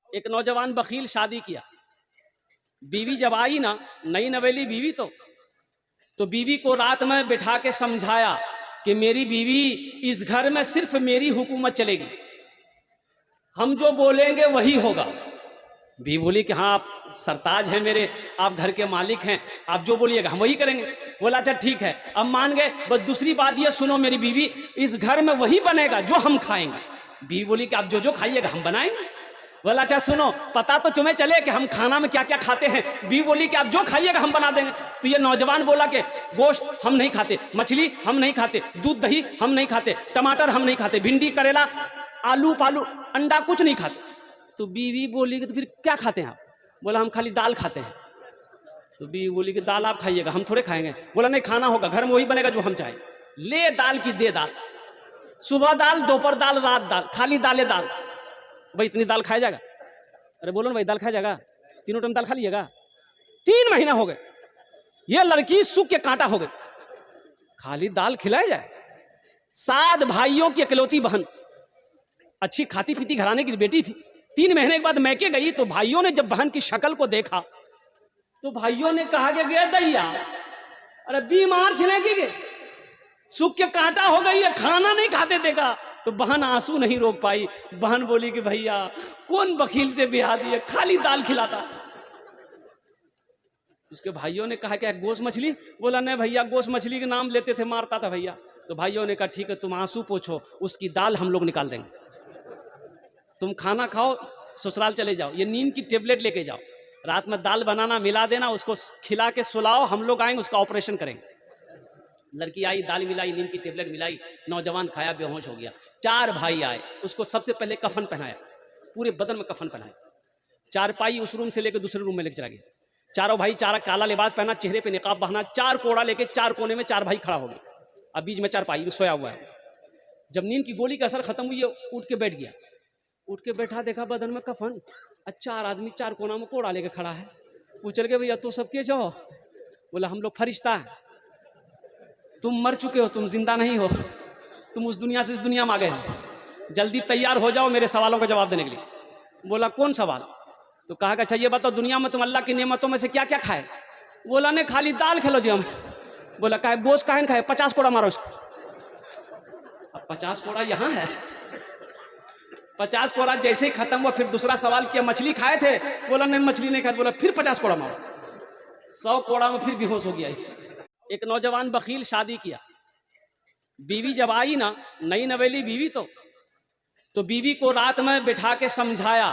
एक नौजवान बखील शादी किया। बीवी जब आई ना, नई नवेली बीवी, तो बीवी को रात में बिठा के समझाया कि मेरी बीवी, इस घर में सिर्फ मेरी हुकूमत चलेगी, हम जो बोलेंगे वही होगा। बीवी बोली कि हाँ, आप सरताज हैं मेरे, आप घर के मालिक हैं, आप जो बोलिएगा हम वही करेंगे। बोला अच्छा ठीक है, अब मान गए। बस दूसरी बात ये सुनो मेरी बीवी, इस घर में वही बनेगा जो हम खाएंगे। बीवी बोली कि आप जो जो खाइएगा हम बनाएंगे। बोला अच्छा सुनो, पता तो तुम्हें चले कि हम खाना में क्या क्या खाते हैं। बीवी बोली कि आप जो खाइएगा हम बना देंगे। तो ये नौजवान बोला कि गोश्त हम नहीं खाते, मछली हम नहीं खाते, दूध दही हम नहीं खाते, टमाटर हम नहीं खाते, भिंडी करेला आलू पालू अंडा कुछ नहीं खाते। तो बीवी बोली कि तो फिर क्या खाते हैं आप? बोला हम खाली दाल खाते हैं। तो बीवी बोली कि दाल आप खाइएगा, हम थोड़े खाएंगे। बोला नहीं, खाना होगा, घर में वही बनेगा जो हम चाहें। ले दाल की दे दाल, सुबह दाल, दोपहर दाल, रात दाल, खाली दाल दाल। भाई इतनी दाल खाया जाएगा? अरे बोलो ना भाई, दाल खाया जाएगा? तीनों टाइम दाल खा लीजिएगा। 3 महीना हो गए, ये लड़की सूख के कांटा हो गई, खाली दाल खिलाया जाए। 7 भाइयों की इकलौती बहन, अच्छी खाती पीती घराने की बेटी थी। 3 महीने के बाद मैके गई तो भाइयों ने जब बहन की शक्ल को देखा तो भाइयों ने कहा कि गया दैया, अरे बीमार छिलेगी के, सूख के कांटा हो गई है, खाना नहीं खाते देखा। तो बहन आंसू नहीं रोक पाई। बहन बोली कि भैया कौन वकील से ब्याह दिए, खाली दाल खिलाता। उसके भाइयों ने कहा कि गोश्त मछली? बोला नहीं भैया, गोश्त मछली के नाम लेते थे, मारता था भैया। तो भाइयों ने कहा ठीक है, तुम आंसू पोछो, उसकी दाल हम लोग निकाल देंगे, तुम खाना खाओ, ससुराल चले जाओ, ये नींद की टेबलेट लेके जाओ, रात में दाल बनाना मिला देना, उसको खिला के सुलाओ, हम लोग आएंगे उसका ऑपरेशन करेंगे। लड़की आई, दाल मिलाई, नींद की टेबलेट मिलाई, नौजवान खाया, बेहोश हो गया। 4 भाई आए, उसको सबसे पहले कफन पहनाया, पूरे बदन में कफन पहनाया। 4 पाई उस रूम से लेकर दूसरे रूम में लेकर चला गया। चारों भाई 4 काला लिबास पहना, चेहरे पे निकाब बहाना, 4 कोड़ा लेके 4 कोने में 4 भाई खड़ा हो गए। अब बीच में 4 पाई में सोया हुआ है। जब नींद की गोली का असर खत्म हुई, उठ के बैठ गया। उठ के बैठा, देखा बदन में कफन, 4 आदमी 4 कोना में कोड़ा लेके खड़ा है। पूछ लगे भैया तो सबके जाओ? बोला हम लोग फरिश्ता है, तुम मर चुके हो, तुम जिंदा नहीं हो, तुम उस दुनिया से इस दुनिया में आ गए हो, जल्दी तैयार हो जाओ मेरे सवालों का जवाब देने के लिए। बोला कौन सवाल? तो कहा कि अच्छा ये बताओ, दुनिया में तुम अल्लाह की नेमतों में से क्या क्या खाए? बोला नहीं, खाली दाल खेलो जी हम। बोला कहा गोश्त काहे खाए? 50 कोड़ा मारो इसको। अब 50 कोड़ा यहाँ है। 50 कोड़ा जैसे ही खत्म हुआ, फिर दूसरा सवाल किया, मछली खाए थे? बोला नहीं, मछली नहीं खाए। बोला फिर 50 कोड़ा मारो। 100 कोड़ा में फिर बेहोश हो गया। एक नौजवान बखील शादी किया। बीवी जब आई ना, नई नवेली बीवी, तो बीवी को रात में बिठा के समझाया